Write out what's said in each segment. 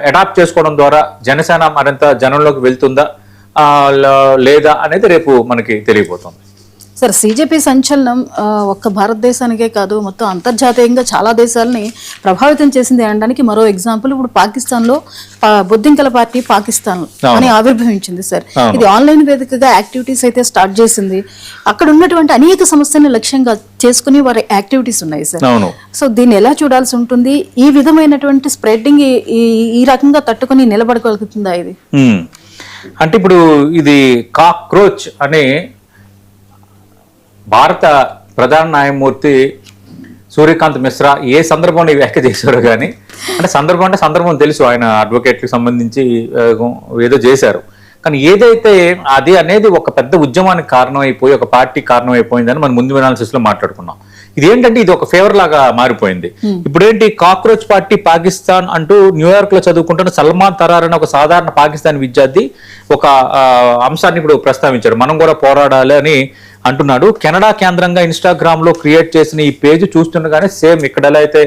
Adapt చేసుకోవడం ద్వారా జనసేన మరింత జనంలోకి వెళ్తుందా లేదా అనేది రేపు మనకి తెలియబోతుంది. సార్, సిజేపీ సంచలనం ఒక్క భారతదేశానికే కాదు మొత్తం అంతర్జాతీయంగా చాలా దేశాలని ప్రభావితం చేసింది అనడానికి మరో ఎగ్జాంపుల్ ఇప్పుడు పాకిస్తాన్లో బొద్దింకల పార్టీ పాకిస్తాన్ అని ఆవిర్భవించింది సార్. ఇది ఆన్లైన్ వేదికగా యాక్టివిటీస్ అయితే స్టార్ట్ చేసింది. అక్కడ ఉన్నటువంటి అనేక సమస్యలను లక్ష్యంగా చేసుకుని వారి యాక్టివిటీస్ ఉన్నాయి సార్. సో దీన్ని ఎలా చూడాల్సి ఉంటుంది? ఈ విధమైనటువంటి స్ప్రెడ్డింగ్ ఈ రకంగా తట్టుకుని నిలబడగలుగుతుందా ఇది? అంటే ఇప్పుడు ఇది కాక్రోచ్ అనే భారత ప్రధాన న్యాయమూర్తి సూర్యకాంత్ మిశ్రా ఏ సందర్భంలో వ్యాఖ్య చేశారో కానీ, అంటే సందర్భం తెలుసు, ఆయన అడ్వకేట్కి సంబంధించి ఏదో చేశారు. కానీ ఏదైతే అది అనేది ఒక పెద్ద ఉద్యమానికి కారణమైపోయి ఒక పార్టీ కారణమైపోయిందని మనం ముందు అనాలిసిస్ లో మాట్లాడుకున్నాం. ఇదేంటంటే ఇది ఒక ఫేవర్ లాగా మారిపోయింది. ఇప్పుడేంటి కాక్రోచ్ పార్టీ పాకిస్తాన్ అంటూ న్యూయార్క్ లో చదువుకుంటున్న సల్మాన్ తరార్ అనే ఒక సాధారణ పాకిస్తాన్ విద్యార్థి ఒక అంశాన్ని ఇప్పుడు ప్రస్తావించాడు. మనం కూడా పోరాడాలి అని అంటున్నాడు. కెనడా కేంద్రంగా ఇన్స్టాగ్రామ్ లో క్రియేట్ చేసిన ఈ పేజ్ చూస్తుండగానే సేమ్ ఇక్కడ ఎలా అయితే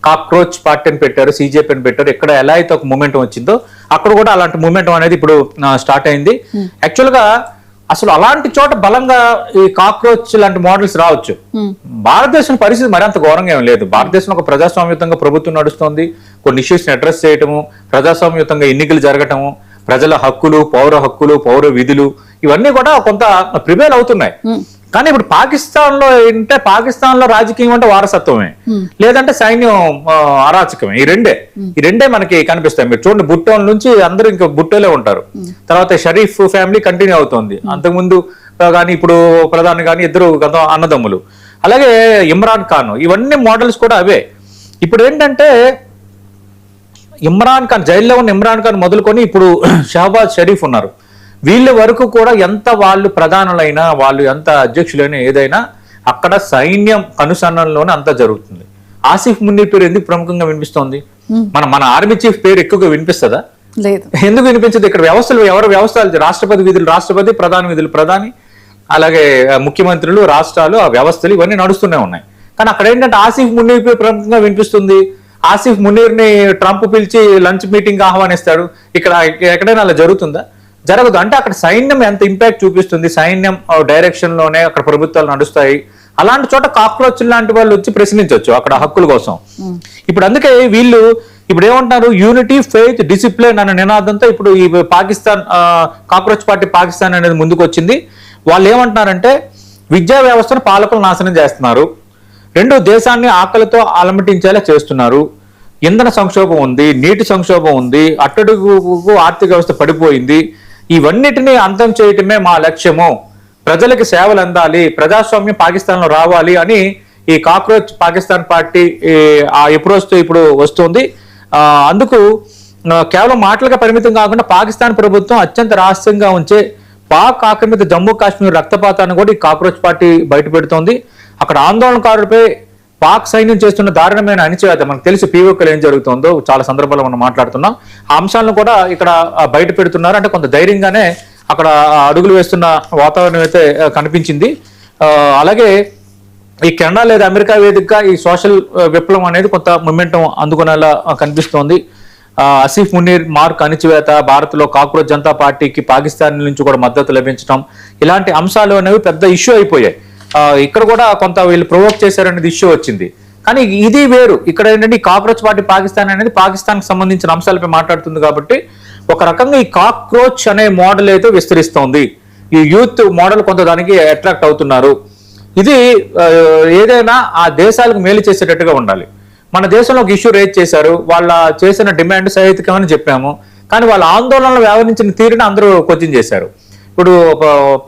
కాక్రోచ్ పార్టీ అని పెట్టారు, సిజేపీ అని పెట్టారు, ఇక్కడ ఎలా అయితే ఒక మూమెంటం వచ్చిందో అక్కడ కూడా అలాంటి మూమెంటం అనేది ఇప్పుడు స్టార్ట్ అయింది. యాక్చువల్ గా అసలు అలాంటి చోట బలంగా ఈ కాక్రోచ్ లాంటి మోడల్స్ రావచ్చు. భారతదేశం పరిస్థితి మరింత ఘోరంగా ఏం లేదు. భారతదేశంలో ఒక ప్రజాస్వామ్యతంగా ప్రభుత్వం నడుస్తుంది, కొన్ని ఇష్యూస్ ని అడ్రస్ చేయటము, ప్రజాస్వామ్యతంగా ఎన్నికలు జరగటము, ప్రజల హక్కులు, పౌర విధులు ఇవన్నీ కూడా కొంత ప్రివేల్ అవుతున్నాయి. కానీ ఇప్పుడు పాకిస్తాన్ లో రాజకీయం అంటే వారసత్వమే, లేదంటే సైన్యం అరాచకమే. ఈ రెండే మనకి కనిపిస్తాయి. మీరు చూడండి, భుట్టోల నుంచి అందరూ ఇంకా భుట్టోలే ఉంటారు. తర్వాత షరీఫ్ ఫ్యామిలీ కంటిన్యూ అవుతుంది. అంతకుముందు కానీ ఇప్పుడు ప్రధాని కానీ ఇద్దరు అన్నదమ్ములు. అలాగే ఇమ్రాన్ ఖాన్, ఇవన్నీ మోడల్స్ కూడా అవే. ఇప్పుడు ఏంటంటే ఇమ్రాన్ ఖాన్, జైల్లో ఉన్న ఇమ్రాన్ ఖాన్ మొదలుకొని ఇప్పుడు షహబాజ్ షరీఫ్ ఉన్నారు. వీళ్ళ వరకు కూడా ఎంత వాళ్ళు ప్రధానులైనా, వాళ్ళు ఎంత అధ్యక్షులైనా, ఏదైనా అక్కడ సైన్యం కనుసన్నల్లోనే అంతా జరుగుతుంది. ఆసిఫ్ మునీర్ పేరు ఎందుకు ప్రముఖంగా వినిపిస్తోంది? మన ఆర్మీ చీఫ్ పేరు ఎక్కువగా వినిపిస్తుందా? లేదు. ఎందుకు వినిపించదు? ఇక్కడ వ్యవస్థలు ఎవరు వ్యవస్థలు? రాష్ట్రపతి విధులు రాష్ట్రపతి, ప్రధాని విధులు ప్రధాని, అలాగే ముఖ్యమంత్రులు, రాష్ట్రాలు, ఆ వ్యవస్థలు ఇవన్నీ నడుస్తూనే ఉన్నాయి. కానీ అక్కడ ఏంటంటే ఆసిఫ్ మునీర్ పేరు ప్రముఖంగా వినిపిస్తుంది. ఆసిఫ్ మునీర్ ని ట్రంప్ పిలిచి లంచ్ మీటింగ్ ఆహ్వానిస్తాడు. ఇక్కడ ఎక్కడైనా అలా జరుగుతుందా? జరగదు. అంటే అక్కడ సైన్యం ఎంత ఇంపాక్ట్ చూపిస్తుంది, సైన్యం డైరెక్షన్ లోనే అక్కడ ప్రభుత్వాలు నడుస్తాయి. అలాంటి చోట కాక్రోచ్ లాంటి వాళ్ళు వచ్చి ప్రశ్నించవచ్చు అక్కడ హక్కుల కోసం. ఇప్పుడు అందుకే వీళ్ళు ఇప్పుడు ఏమంటున్నారు, యూనిటీ, ఫెయిత్, డిసిప్లిన్ అనే నినాదంతో ఇప్పుడు ఈ పాకిస్తాన్ కాక్రోచ్ పార్టీ పాకిస్తాన్ అనేది ముందుకు వచ్చింది. వాళ్ళు ఏమంటున్నారంటే విద్యా వ్యవస్థను పాలకులు నాశనం చేస్తున్నారు, రెండు దేశాన్ని ఆకలితో అలమటించేలా చేస్తున్నారు, ఇంధన సంక్షోభం ఉంది, నీటి సంక్షోభం ఉంది, అట్టడుగు ఆర్థిక వ్యవస్థ పడిపోయింది, ఇవన్నిటినీ అంతం చేయటమే మా లక్ష్యము, ప్రజలకి సేవలు అందాలి, ప్రజాస్వామ్యం పాకిస్తాన్ లో రావాలి అని ఈ కాక్రోచ్ పాకిస్తాన్ పార్టీ ఆ అప్రోచ్ ఇప్పుడు వస్తుంది. అందుకు కేవలం మాటలుగా పరిమితం కాకుండా పాకిస్తాన్ ప్రభుత్వం అత్యంత రహస్యంగా ఉంచే పాక్ ఆక్రమిత జమ్మూ కాశ్మీర్ రక్తపాతాన్ని కూడా ఈ కాక్రోచ్ పార్టీ బయట పెడుతోంది. అక్కడ ఆందోళనకారులపై పాక్ సైన్యం చేస్తున్న దారుణమైన అణిచివేత, మనకు తెలుసు పీఓకేలో ఏం జరుగుతుందో చాలా సందర్భాల్లో మనం మాట్లాడుతున్నాం. ఆ అంశాలను కూడా ఇక్కడ బయట పెడుతున్నారు. అంటే కొంత ధైర్యంగానే అక్కడ అడుగులు వేస్తున్న వాతావరణం అయితే కనిపించింది. అలాగే ఈ కెనడా లేదా అమెరికా వేదికగా ఈ సోషల్ విప్లవం అనేది కొంత మొమెంటం అందుకునేలా కనిపిస్తోంది. ఆసిఫ్ మునీర్ మార్క్ అణిచివేత, భారత్ లో కాక్రోచ్ జనతా పార్టీకి పాకిస్తాన్ నుంచి కూడా మద్దతు లభించడం, ఇలాంటి అంశాలు అనేవి పెద్ద ఇష్యూ అయిపోయాయి. ఇక్కడ కూడా కొంత వీళ్ళు ప్రొవోక్ చేశారనేది ఇష్యూ వచ్చింది. కానీ ఇది వేరు. ఇక్కడ ఏంటంటే ఈ కాక్రోచ్ పార్టీ పాకిస్తాన్ అనేది పాకిస్తాన్ కి సంబంధించిన అంశాలపై మాట్లాడుతుంది కాబట్టి ఒక రకంగా ఈ కాక్రోచ్ అనే మోడల్ అయితే విస్తరిస్తోంది. ఈ యూత్ మోడల్ కొంత దానికి అట్రాక్ట్ అవుతున్నారు. ఇది ఏదైనా ఆ దేశాలకు మేలు చేసేటట్టుగా ఉండాలి. మన దేశంలో ఒక ఇష్యూ రేజ్ చేశారు, వాళ్ళ చేసిన డిమాండ్ సహేతుకమని చెప్పాము, కానీ వాళ్ళ ఆందోళనలు వ్యవహరించిన తీరుని అందరూ క్వశ్చన్ చేశారు. ఇప్పుడు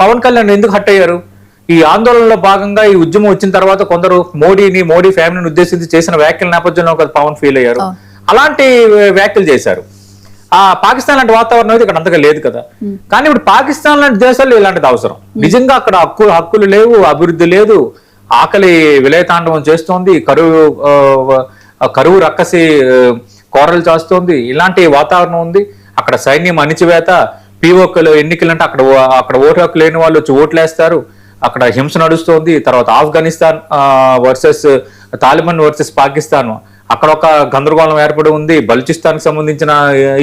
పవన్ కళ్యాణ్ ఎందుకు హట్ అయ్యారు? ఈ ఆందోళనలో భాగంగా ఈ ఉద్యమం వచ్చిన తర్వాత కొందరు మోడీ ఫ్యామిలీని ఉద్దేశించి చేసిన వ్యాఖ్యల నేపథ్యంలో పవన్ ఫీల్ అయ్యారు, అలాంటి వ్యాఖ్యలు చేశారు. ఆ పాకిస్తాన్ లాంటి వాతావరణం అయితే ఇక్కడ అంతగా లేదు కదా. కానీ ఇప్పుడు పాకిస్తాన్ లాంటి దేశాల్లో ఇలాంటిది అవసరం. నిజంగా అక్కడ హక్కులు లేవు, అభివృద్ధి లేదు, ఆకలి విలయతాండవం చేస్తోంది, కరువు రక్కసి కోరలు చేస్తోంది, ఇలాంటి వాతావరణం ఉంది. అక్కడ సైన్యం అణిచివేత, పీఓకేలో ఎన్నికలంటే అక్కడ ఓటు హక్కు లేని వాళ్ళు వచ్చి ఓట్లేస్తారు, అక్కడ హింస నడుస్తోంది. తర్వాత Afghanistan versus Taliban versus Pakistan, అక్కడ ఒక గందరగోళం ఏర్పడి ఉంది, బలూచిస్తాన్కి సంబంధించిన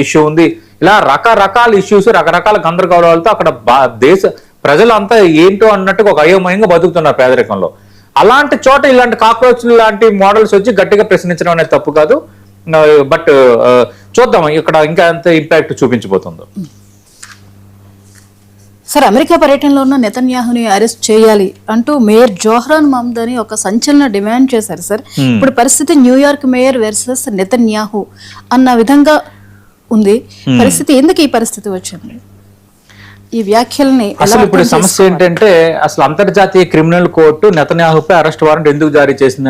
ఇష్యూ ఉంది. ఇలా రకరకాల ఇష్యూస్, రకరకాల గందరగోళాలతో అక్కడ దేశ ప్రజలంతా ఏంటో అన్నట్టుగా ఒక అయోమయంగా బతుకుతున్నారు పేదరికంలో. అలాంటి చోట ఇలాంటి కాక్రోచ్లు లాంటి మోడల్స్ వచ్చి గట్టిగా ప్రశ్నించడం అనేది తప్పు కాదు. బట్ చూద్దాం ఇక్కడ ఇంకా ఎంత ఇంపాక్ట్ చూపించబోతుందో. సార్, అమెరికా పర్యటనలో ఉన్న నెతన్యాహుని అరెస్ట్ చేయాలి అంటూ మేయర్ జోహ్రాన్ మహ్మూద్ ఒక సంచలన డిమాండ్ చేశారు సార్. ఇప్పుడు పరిస్థితి న్యూయార్క్ మేయర్ వర్సెస్ నెతన్యాహు అన్న విధంగా ఉంది. పరిస్థితి ఎందుకు ఈ పరిస్థితి వచ్చింది? ఈ వ్యాఖ్యల్ని అసలు ఇప్పుడు సమస్య ఏంటంటే అసలు అంతర్జాతీయ క్రిమినల్ కోర్టు నెతన్యాహుపై అరెస్ట్ వారెంట్ ఎందుకు జారీ చేసింది